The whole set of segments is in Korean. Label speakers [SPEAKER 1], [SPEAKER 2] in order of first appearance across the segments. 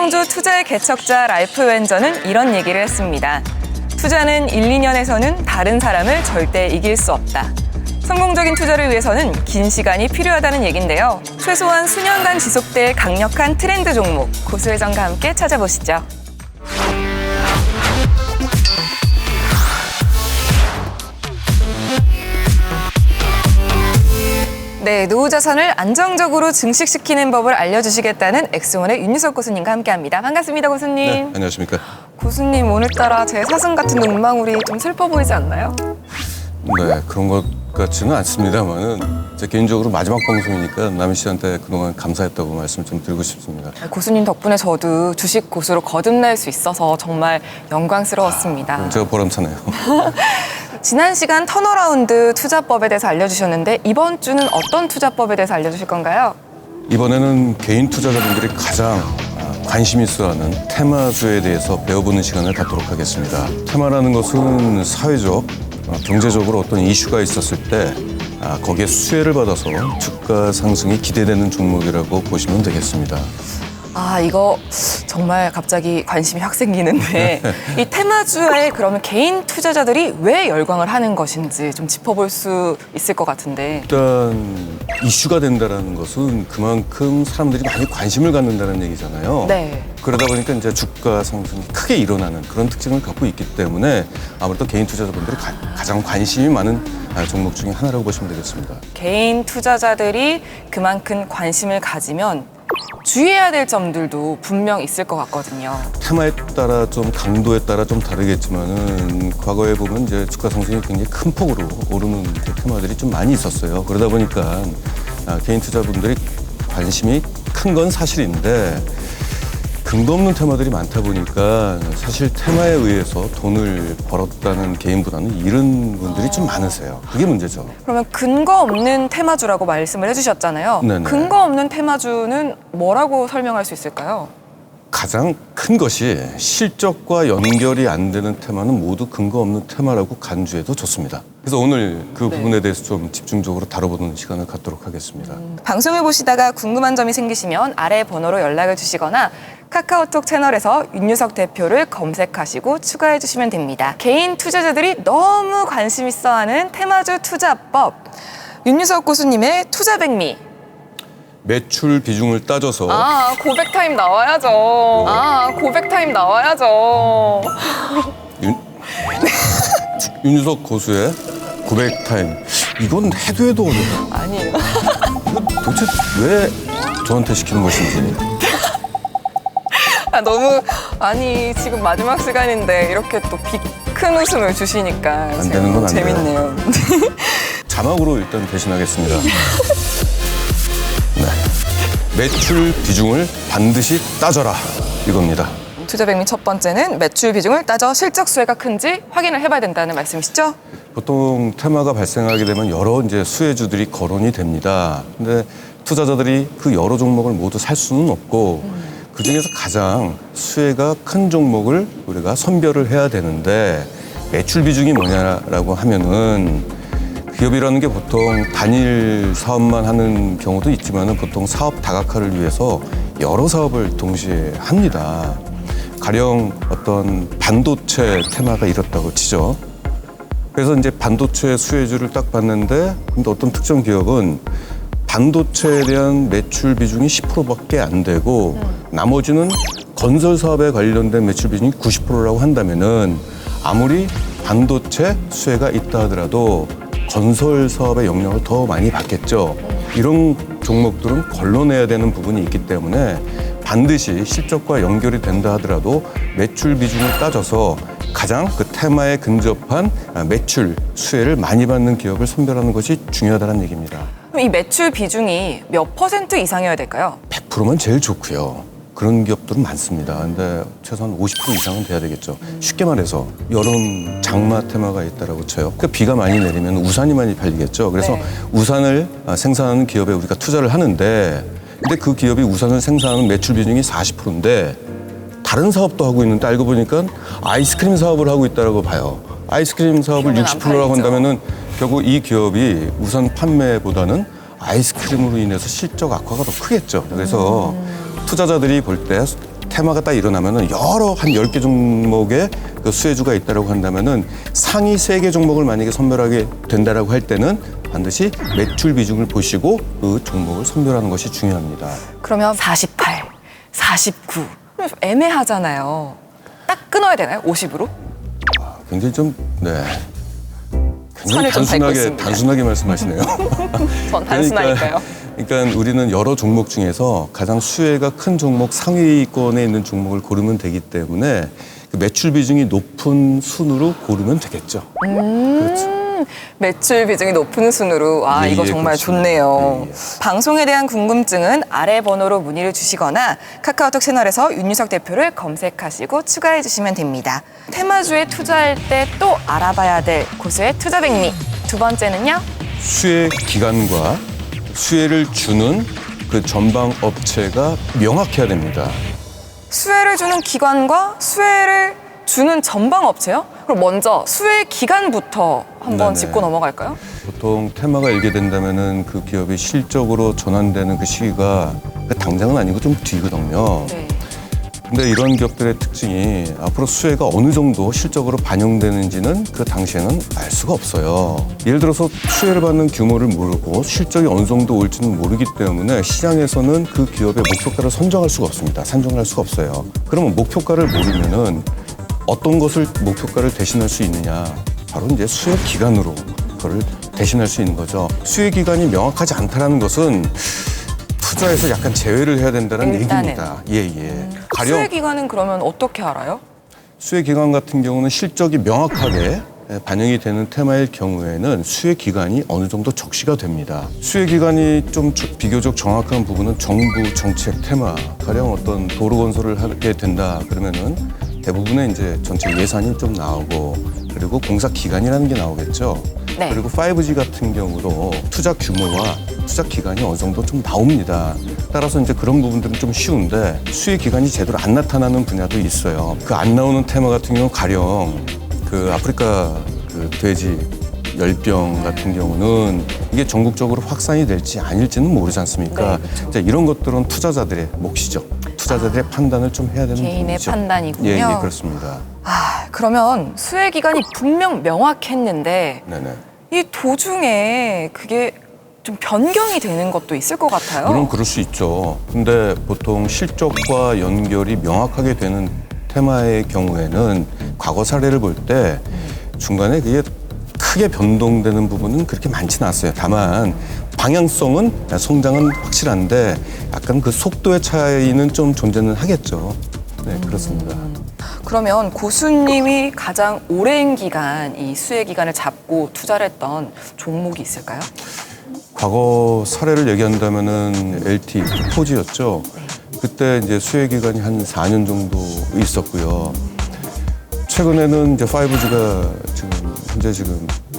[SPEAKER 1] 성공주 투자의 개척자 라이프 웬저는 이런 얘기를 했습니다. 투자는 1, 2년에서는 다른 사람을 절대 이길 수 없다. 성공적인 투자를 위해서는 긴 시간이 필요하다는 얘긴데요. 최소한 수년간 지속될 강력한 트렌드 종목, 고수혜정과 함께 찾아보시죠. 네, 노후 자산을 안정적으로 증식시키는 법을 알려주시겠다는 엑스원의 윤유석 고수님과 함께합니다. 반갑습니다, 고수님.
[SPEAKER 2] 네, 안녕하십니까.
[SPEAKER 1] 고수님, 오늘따라 제 사슴 같은 눈망울이 좀 슬퍼 보이지 않나요?
[SPEAKER 2] 네, 그런 것 같지는 않습니다만은 제 개인적으로 마지막 방송이니까 남희 씨한테 그동안 감사했다고 말씀 좀 드리고 싶습니다.
[SPEAKER 1] 고수님 덕분에 저도 주식 고수로 거듭날 수 있어서 정말 영광스러웠습니다.
[SPEAKER 2] 제가 보람차네요.
[SPEAKER 1] 지난 시간 턴어라운드 투자법에 대해서 알려주셨는데 이번 주는 어떤 투자법에 대해서 알려주실 건가요?
[SPEAKER 2] 이번에는 개인 투자자분들이 가장 관심 있어하는 테마주에 대해서 배워보는 시간을 갖도록 하겠습니다. 테마라는 것은 사회적, 경제적으로 어떤 이슈가 있었을 때 거기에 수혜를 받아서 주가 상승이 기대되는 종목이라고 보시면 되겠습니다.
[SPEAKER 1] 이거 정말 갑자기 관심이 확 생기는데 이 테마주에 그러면 개인 투자자들이 왜 열광을 하는 것인지 좀 짚어볼 수 있을 것 같은데.
[SPEAKER 2] 일단 이슈가 된다는 것은 그만큼 사람들이 많이 관심을 갖는다는 얘기잖아요.
[SPEAKER 1] 네.
[SPEAKER 2] 그러다 보니까 이제 주가 상승이 크게 일어나는 그런 특징을 갖고 있기 때문에 아무래도 개인 투자자분들이 가장 관심이 많은 종목 중에 하나라고 보시면 되겠습니다.
[SPEAKER 1] 개인 투자자들이 그만큼 관심을 가지면 주의해야 될 점들도 분명 있을 것 같거든요.
[SPEAKER 2] 테마에 따라 좀 강도에 따라 좀 다르겠지만은 과거에 보면 이제 주가 상승이 굉장히 큰 폭으로 오르는 테마들이 좀 많이 있었어요. 그러다 보니까 개인 투자분들이 관심이 큰 건 사실인데 근거 없는 테마들이 많다 보니까 사실 테마에 의해서 돈을 벌었다는 개인보다는 잃은 분들이 좀 많으세요. 그게 문제죠.
[SPEAKER 1] 그러면 근거 없는 테마주라고 말씀을 해주셨잖아요.
[SPEAKER 2] 네네.
[SPEAKER 1] 근거 없는 테마주는 뭐라고 설명할 수 있을까요?
[SPEAKER 2] 가장 큰 것이 실적과 연결이 안 되는 테마는 모두 근거 없는 테마라고 간주해도 좋습니다. 그래서 오늘 그 부분에 대해서 좀 집중적으로 다뤄보는 시간을 갖도록 하겠습니다.
[SPEAKER 1] 방송을 보시다가 궁금한 점이 생기시면 아래 번호로 연락을 주시거나 카카오톡 채널에서 윤유석 대표를 검색하시고 추가해 주시면 됩니다. 개인 투자자들이 너무 관심 있어하는 테마주 투자법. 윤유석 고수님의 투자백미.
[SPEAKER 2] 매출 비중을 따져서
[SPEAKER 1] 고백 타임 나와야죠. 고백 타임 나와야죠.
[SPEAKER 2] 윤유석 고수의 고백 타임. 이건 해도 어려워.
[SPEAKER 1] 아니에요.
[SPEAKER 2] 이거 도대체 왜 저한테 시키는 것인지.
[SPEAKER 1] 지금 마지막 시간인데 이렇게 또 큰 웃음을 주시니까
[SPEAKER 2] 안 되는 건 안 돼요.
[SPEAKER 1] 재밌네요.
[SPEAKER 2] 자막으로 일단 대신하겠습니다. 네. 매출 비중을 반드시 따져라 이겁니다.
[SPEAKER 1] 투자백미 첫 번째는 매출 비중을 따져 실적 수혜가 큰지 확인을 해봐야 된다는 말씀이시죠?
[SPEAKER 2] 보통 테마가 발생하게 되면 여러 이제 수혜주들이 거론이 됩니다. 근데 투자자들이 그 여러 종목을 모두 살 수는 없고 그 중에서 가장 수혜가 큰 종목을 우리가 선별을 해야 되는데 매출 비중이 뭐냐라고 하면은 기업이라는 게 보통 단일 사업만 하는 경우도 있지만은 보통 사업 다각화를 위해서 여러 사업을 동시에 합니다. 가령 어떤 반도체 테마가 이렇다고 치죠. 그래서 이제 반도체 수혜주를 딱 봤는데 근데 어떤 특정 기업은 반도체에 대한 매출 비중이 10%밖에 안 되고 나머지는 건설 사업에 관련된 매출 비중이 90%라고 한다면은 아무리 반도체 수혜가 있다 하더라도 건설 사업의 영향을 더 많이 받겠죠. 이런 종목들은 걸러내야 되는 부분이 있기 때문에 반드시 실적과 연결이 된다 하더라도 매출 비중을 따져서 가장 그 테마에 근접한 매출 수혜를 많이 받는 기업을 선별하는 것이 중요하다는 얘기입니다.
[SPEAKER 1] 그럼 이 매출 비중이 몇 % 이상이어야 될까요?
[SPEAKER 2] 100%면 제일 좋고요. 그런 기업들은 많습니다. 근데 최소한 50% 이상은 돼야 되겠죠. 쉽게 말해서 여름 장마 테마가 있다라고 쳐요. 그러니까 비가 많이 내리면 우산이 많이 팔리겠죠. 그래서 우산을 생산하는 기업에 우리가 투자를 하는데 근데 그 기업이 우산을 생산하는 매출 비중이 40%인데 다른 사업도 하고 있는데 알고 보니까 아이스크림 사업을 하고 있다라고 봐요. 아이스크림 사업을 60%라고 한다면은 결국 이 기업이 우산 판매보다는 아이스크림으로 인해서 실적 악화가 더 크겠죠. 그래서 투자자들이 볼 때 테마가 딱 일어나면은 여러 한 10개 종목의 그 수혜주가 있다라고 한다면은 상위 3개 종목을 만약에 선별하게 된다라고 할 때는 반드시 매출 비중을 보시고 그 종목을 선별하는 것이 중요합니다.
[SPEAKER 1] 그러면 48, 49 애매하잖아요. 딱 끊어야 되나요? 50으로?
[SPEAKER 2] 굉장히 좀 네.
[SPEAKER 1] 선을 좀 밟고 있습니다.
[SPEAKER 2] 단순하게 말씀하시네요.
[SPEAKER 1] 전 단순하니까요.
[SPEAKER 2] 그러니까 우리는 여러 종목 중에서 가장 수혜가 큰 종목 상위권에 있는 종목을 고르면 되기 때문에 그 매출 비중이 높은 순으로 고르면 되겠죠. 그렇죠.
[SPEAKER 1] 매출 비중이 높은 순으로 이거 정말
[SPEAKER 2] 그렇죠.
[SPEAKER 1] 좋네요. 방송에 대한 궁금증은 아래 번호로 문의를 주시거나 카카오톡 채널에서 윤유석 대표를 검색하시고 추가해 주시면 됩니다. 테마주에 투자할 때 또 알아봐야 될 고수의 투자 백미. 두 번째는요.
[SPEAKER 2] 수혜 기간과 수혜를 주는 그 전방 업체가 명확해야 됩니다.
[SPEAKER 1] 수혜를 주는 기관과 수혜를 주는 전방 업체요? 그럼 먼저 수혜 기간부터 한번
[SPEAKER 2] 네네.
[SPEAKER 1] 짚고 넘어갈까요?
[SPEAKER 2] 보통 테마가 일게 된다면은 그 기업이 실적으로 전환되는 그 시기가 당장은 아니고 좀 뒤거든요.
[SPEAKER 1] 네.
[SPEAKER 2] 근데 이런 기업들의 특징이 앞으로 수혜가 어느 정도 실적으로 반영되는지는 그 당시에는 알 수가 없어요. 예를 들어서 수혜를 받는 규모를 모르고 실적이 어느 정도 올지는 모르기 때문에 시장에서는 그 기업의 목표가를 선정할 수가 없습니다. 산정할 수가 없어요. 그러면 목표가를 모르면은 어떤 것을 목표가를 대신할 수 있느냐? 바로 이제 수혜 기간으로 그걸 대신할 수 있는 거죠. 수혜 기간이 명확하지 않다는 것은 투자에서 약간 제외를 해야 된다는
[SPEAKER 1] 일단은.
[SPEAKER 2] 얘기입니다. 예.
[SPEAKER 1] 수혜 기간은 그러면 어떻게 알아요?
[SPEAKER 2] 수혜 기간 같은 경우는 실적이 명확하게 반영이 되는 테마일 경우에는 수혜 기간이 어느 정도 적시가 됩니다. 수혜 기간이 좀 비교적 정확한 부분은 정부 정책 테마, 가령 어떤 도로 건설을 하게 된다 그러면은 대부분의 이제 전체 예산이 좀 나오고 그리고 공사 기간이라는 게 나오겠죠.
[SPEAKER 1] 네.
[SPEAKER 2] 그리고 5G 같은 경우도 투자 규모와 투자 기간이 어느 정도 좀 나옵니다. 따라서 이제 그런 부분들은 좀 쉬운데 수혜 기간이 제대로 안 나타나는 분야도 있어요. 그 안 나오는 테마 같은 경우 가령 그 아프리카 그 돼지 열병 같은 경우는 이게 전국적으로 확산이 될지 아닐지는 모르지 않습니까?
[SPEAKER 1] 네, 그렇죠.
[SPEAKER 2] 자, 이런 것들은 투자자들의 몫이죠. 투자자들의 판단을 좀 해야 되는
[SPEAKER 1] 개인의
[SPEAKER 2] 부분이죠.
[SPEAKER 1] 판단이군요.
[SPEAKER 2] 예, 그렇습니다.
[SPEAKER 1] 그러면 수혜 기간이 분명 명확했는데
[SPEAKER 2] 네네.
[SPEAKER 1] 이 도중에 그게 좀 변경이 되는 것도 있을 것 같아요.
[SPEAKER 2] 물론 그럴 수 있죠. 근데 보통 실적과 연결이 명확하게 되는 테마의 경우에는 과거 사례를 볼 때 중간에 그게 크게 변동되는 부분은 그렇게 많지는 않았어요. 다만 방향성은 성장은 확실한데 약간 그 속도의 차이는 좀 존재는 하겠죠. 네, 그렇습니다.
[SPEAKER 1] 그러면 고수님이 가장 오랜 기간 이 수혜 기간을 잡고 투자를 했던 종목이 있을까요?
[SPEAKER 2] 과거 사례를 얘기한다면은 LT 포지였죠. 그때 이제 수혜 기간이 한 4년 정도 있었고요. 최근에는 이제 5G가 현재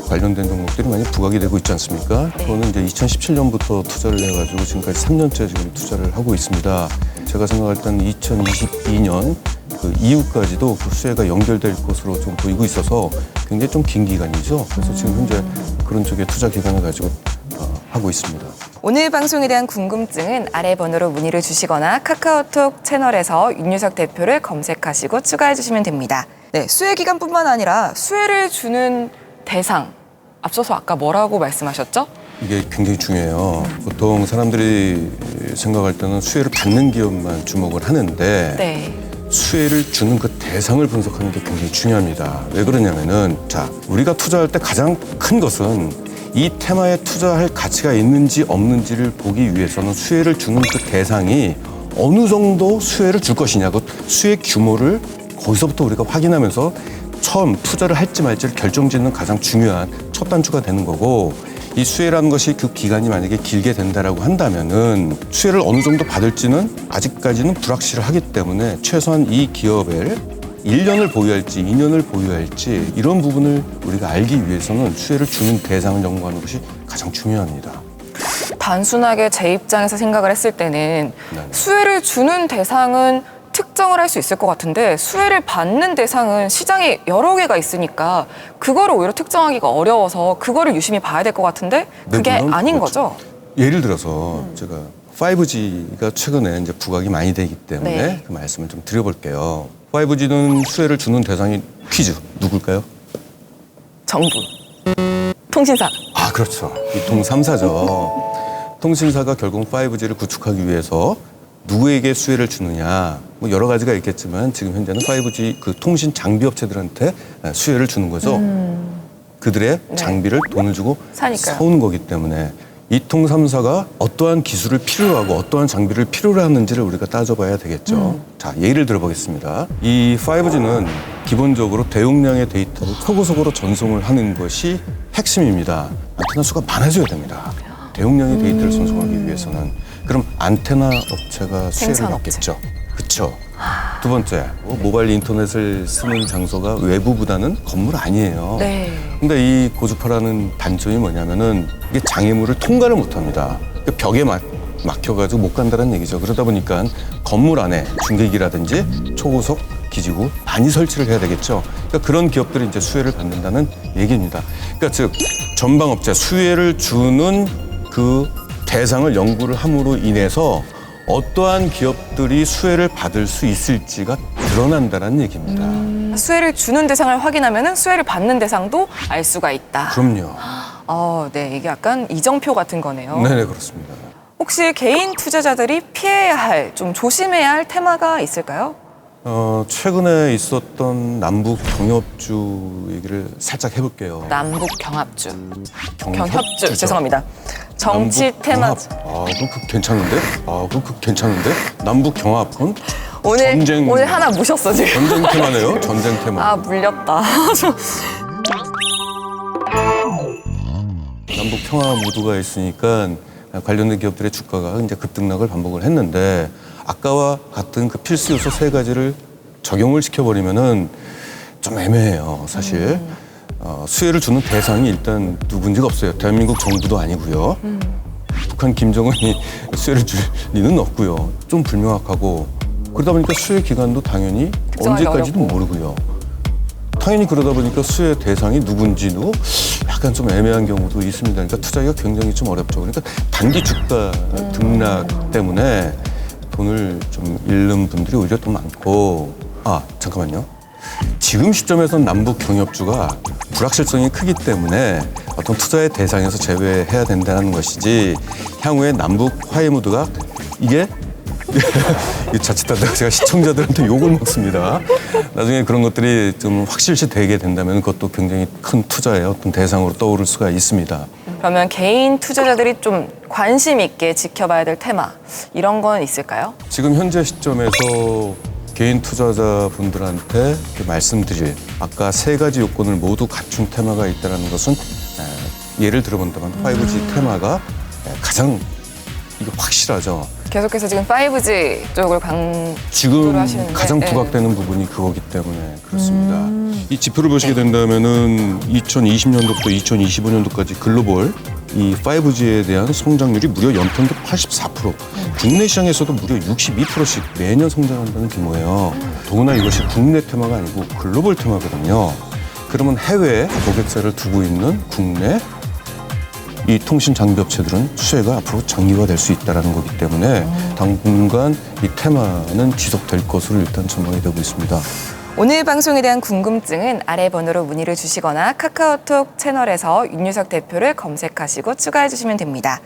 [SPEAKER 2] 관련된 종목들이 많이 부각이 되고 있지 않습니까? 저는 이제 2017년부터 투자를 해가지고 지금까지 3년째 지금 투자를 하고 있습니다. 제가 생각할 때는 2022년 그 이후까지도 그 수혜가 연결될 것으로 좀 보이고 있어서 굉장히 좀 긴 기간이죠. 그래서 지금 현재 그런 쪽에 투자 기간을 가지고 하고 있습니다.
[SPEAKER 1] 오늘 방송에 대한 궁금증은 아래 번호로 문의를 주시거나 카카오톡 채널에서 윤유석 대표를 검색하시고 추가해 주시면 됩니다. 네, 수혜 기간뿐만 아니라 수혜를 주는 대상. 앞서서 아까 뭐라고 말씀하셨죠?
[SPEAKER 2] 이게 굉장히 중요해요. 보통 사람들이 생각할 때는 수혜를 받는 기업만 주목을 하는데
[SPEAKER 1] 네.
[SPEAKER 2] 수혜를 주는 그 대상을 분석하는 게 굉장히 중요합니다. 왜 그러냐면은 우리가 투자할 때 가장 큰 것은 이 테마에 투자할 가치가 있는지 없는지를 보기 위해서는 수혜를 주는 그 대상이 어느 정도 수혜를 줄 것이냐, 그 수혜 규모를 거기서부터 우리가 확인하면서 처음 투자를 할지 말지를 결정짓는 가장 중요한 첫 단추가 되는 거고, 이 수혜라는 것이 그 기간이 만약에 길게 된다라고 한다면은 수혜를 어느 정도 받을지는 아직까지는 불확실하기 때문에 최소한 이 기업을 1년을 보유할지 2년을 보유할지 이런 부분을 우리가 알기 위해서는 수혜를 주는 대상을 연구하는 것이 가장 중요합니다.
[SPEAKER 1] 단순하게 제 입장에서 생각을 했을 때는
[SPEAKER 2] 네.
[SPEAKER 1] 수혜를 주는 대상은 특정을 할 수 있을 것 같은데 수혜를 받는 대상은 시장에 여러 개가 있으니까 그거를 오히려 특정하기가 어려워서 그거를 유심히 봐야 될 것 같은데 그게
[SPEAKER 2] 네, 물론
[SPEAKER 1] 아닌
[SPEAKER 2] 그렇죠.
[SPEAKER 1] 거죠?
[SPEAKER 2] 예를 들어서 제가 5G가 최근에 이제 부각이 많이 되기 때문에
[SPEAKER 1] 네.
[SPEAKER 2] 그 말씀을 좀 드려볼게요. 5G는 수혜를 주는 대상이 퀴즈 누굴까요?
[SPEAKER 1] 정부, 통신사.
[SPEAKER 2] 아, 그렇죠. 이통 3사죠. 통신사가 결국 5G를 구축하기 위해서 누구에게 수혜를 주느냐, 뭐 여러 가지가 있겠지만 지금 현재는 5G 그 통신 장비 업체들한테 수혜를 주는 거죠. 그들의
[SPEAKER 1] 네.
[SPEAKER 2] 장비를 돈을 주고
[SPEAKER 1] 사니까요.
[SPEAKER 2] 사오는 거기 때문에 이통 3사가 어떠한 기술을 필요로 하고 어떠한 장비를 필요로 하는지를 우리가 따져봐야 되겠죠. 자, 예를 들어보겠습니다. 이 5G는 기본적으로 대용량의 데이터를 초고속으로 전송을 하는 것이 핵심입니다. 안테나 수가 많아져야 됩니다. 대용량의 데이터를 전송하기 위해서는. 그럼 안테나 업체가 수혜를
[SPEAKER 1] 생산
[SPEAKER 2] 받겠죠. 그렇죠. 두 번째, 모바일 인터넷을 쓰는 장소가 외부보다는 건물 아니에요.
[SPEAKER 1] 네.
[SPEAKER 2] 근데 이 고주파라는 단점이 뭐냐면은 이게 장애물을 통과를 못합니다. 그 벽에 막혀가지고 못 간다는 얘기죠. 그러다 보니까 건물 안에 중계기라든지 초고속 기지구 많이 설치를 해야 되겠죠. 그러니까 그런 기업들이 이제 수혜를 받는다는 얘기입니다. 그러니까 즉 전방업체 수혜를 주는 그 대상을 연구를 함으로 인해서 어떠한 기업들이 수혜를 받을 수 있을지가 드러난다는 얘기입니다.
[SPEAKER 1] 수혜를 주는 대상을 확인하면 수혜를 받는 대상도 알 수가 있다.
[SPEAKER 2] 그럼요.
[SPEAKER 1] 네, 이게 약간 이정표 같은 거네요.
[SPEAKER 2] 네네, 그렇습니다.
[SPEAKER 1] 혹시 개인 투자자들이 피해야 할, 좀 조심해야 할 테마가 있을까요?
[SPEAKER 2] 최근에 있었던 남북 경협주 얘기를 살짝 해볼게요.
[SPEAKER 1] 남북 경합주,
[SPEAKER 2] 경협주죠.
[SPEAKER 1] 경협주, 죄송합니다. 정치
[SPEAKER 2] 남북
[SPEAKER 1] 테마.
[SPEAKER 2] 경합. 그럼 그 괜찮은데? 그럼 그 괜찮은데? 남북 경합. 그건
[SPEAKER 1] 오늘 하나 무셨어 지금.
[SPEAKER 2] 전쟁 테마네요. 전쟁 테마.
[SPEAKER 1] 물렸다.
[SPEAKER 2] 남북 평화 모두가 있으니까 관련된 기업들의 주가가 이제 급등락을 반복을 했는데 아까와 같은 그 필수 요소 세 가지를 적용을 시켜버리면은 좀 애매해요, 사실. 수혜를 주는 대상이 일단 누군지가 없어요. 대한민국 정부도 아니고요. 북한 김정은이 수혜를 줄 리는 없고요. 좀 불명확하고 그러다 보니까 수혜 기간도 당연히
[SPEAKER 1] 특정하기
[SPEAKER 2] 언제까지도
[SPEAKER 1] 어렵고.
[SPEAKER 2] 모르고요. 당연히 그러다 보니까 수혜 대상이 누군지도 약간 좀 애매한 경우도 있습니다. 그러니까 투자하기가 굉장히 좀 어렵죠. 그러니까 단기 주가 등락 때문에 돈을 좀 잃는 분들이 오히려 더 많고 잠깐만요. 지금 시점에서는 남북 경협주가 불확실성이 크기 때문에 어떤 투자의 대상에서 제외해야 된다는 것이지 향후에 남북 화해 무드가 이게 자칫하다가 제가 시청자들한테 욕을 먹습니다. 나중에 그런 것들이 좀 확실시 되게 된다면 그것도 굉장히 큰 투자의 어떤 대상으로 떠오를 수가 있습니다.
[SPEAKER 1] 그러면 개인 투자자들이 좀 관심 있게 지켜봐야 될 테마 이런 건 있을까요?
[SPEAKER 2] 지금 현재 시점에서 개인 투자자분들한테 말씀드릴 아까 세 가지 요건을 모두 갖춘 테마가 있다는 것은 예를 들어본다면 5G 테마가 가장 이게 확실하죠.
[SPEAKER 1] 계속해서 지금 5G 쪽을
[SPEAKER 2] 지금
[SPEAKER 1] 하시는데,
[SPEAKER 2] 가장 부각되는 부분이 그거기 때문에 그렇습니다. 이 지표를 보시게 된다면은 2020년도부터 2025년도까지 글로벌 이 5G에 대한 성장률이 무려 연평균 84%, 국내 시장에서도 무려 62%씩 매년 성장한다는 규모예요. 더구나 이것이 국내 테마가 아니고 글로벌 테마거든요. 그러면 해외에 고객사를 두고 있는 국내 이 통신 장비 업체들은 수혜가 앞으로 장기화될 수 있다는 거기 때문에 당분간 이 테마는 지속될 것으로 일단 전망이 되고 있습니다.
[SPEAKER 1] 오늘 방송에 대한 궁금증은 아래 번호로 문의를 주시거나 카카오톡 채널에서 윤유석 대표를 검색하시고 추가해 주시면 됩니다.